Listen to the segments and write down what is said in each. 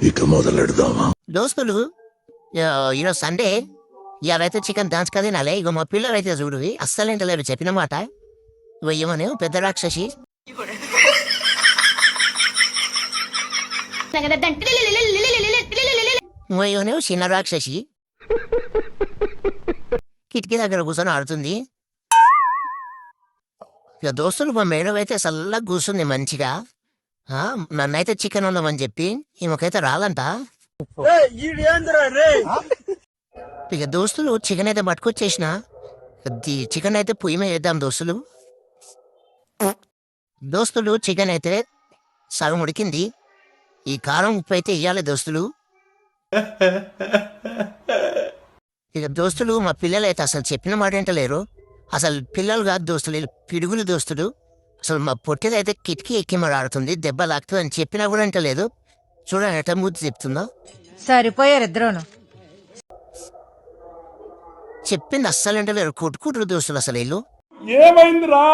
ఇక మొదలెడదామా? దోస్తులు ఈరోజు సండే, ఇవాళైతే చికెన్ డాన్స్ కదా తినాలి. ఇక మా పిల్లలు అయితే చూడు అస్సలు ఇంటలేరు చెప్పిన మాట. ఇగో ఏమని పెద్ద రాక్షసి ఇగో చిన్న రాక్షసి కిటికీ దగ్గర కూర్చొని ఆడుతుంది. ఇక దోస్తులు మా మేడం అయితే చల్లగా కూర్చుంది మంచిగా. నన్నైతే చికెన్ ఉండమని చెప్పి ఈమెకైతే రాదంట. ఇక దోస్తులు చికెన్ అయితే పట్టుకొచ్చేసిన. చికెన్ అయితే పొయ్యి మీద వేద్దాం దోస్తులు చికెన్ అయితే సగం ఉడికింది. ఈ కారం ఉప్పు అయితే ఇవ్వాలి దోస్తులు. ఇక దోస్తులు మా పిల్లలు అయితే అసలు చెప్పిన మాట ఏంటలేరు. అసలు పిల్లలు కాదు దోస్తులు, పిడుగులు దోస్తులు. అసలు మా పొట్టేది అయితే కిటికీ ఎక్కి మరి ఆడుతుంది, దెబ్బ లాగుతుంది అని చెప్పినా కూడా అంటలేదు. చూడండి ఎట్లా మూతి చెప్తుందో. సరిపోయారు ఇద్దరును. చెప్పింది అస్సలు అంటలేరు, కొట్టుకుంటారు దోస్తులు అసలు వీళ్ళు. ఏమైందిరా?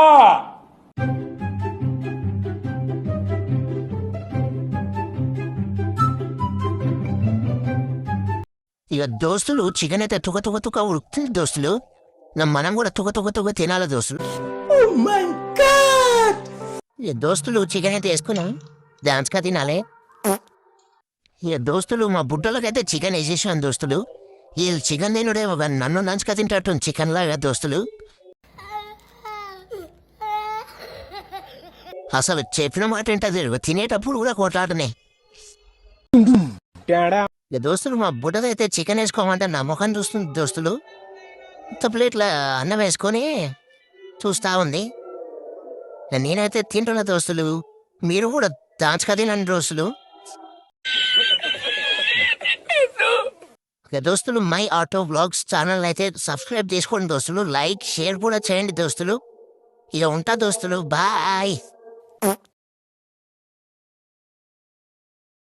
ఇక దోస్తులు చికెన్ అయితే తుక ఉడుకుతుంది దోస్తులు. మనం కూడా తుక తినాలి దోస్తులు. ఇక దోస్తులు చికెన్ అయితే వేసుకున్నాం, డాన్స్గా తినాలి. ఇక దోస్తులు మా బుట్టలకైతే చికెన్ వేసేసాను దోస్తులు. వీళ్ళు చికెన్ తినుడేమో కానీ నన్ను నంచుగా తింటట్టు చికెన్ లాగా దోస్తులు. అసలు చెప్పిన మాట ఏంటది, తినేటప్పుడు కూడా కొట్లాటనే. ఇక దోస్తులు మా బుట్టదైతే చికెన్ వేసుకోమంటే నా ముఖం చూస్తుంది దోస్తులు. ప్లేట్ల అన్నం వేసుకొని చూస్తా ఉంది. నేనైతే తింటున్న దోస్తులు, మీరు కూడా డాన్స్గా తినండి దోస్తులు. దోస్తులు మై ఆటో వ్లాగ్స్ ఛానల్ అయితే సబ్స్క్రైబ్ చేసుకోండి దోస్తులు. లైక్ షేర్ కూడా చేయండి దోస్తులు. ఇక ఉంటా దోస్తులు, బాయ్.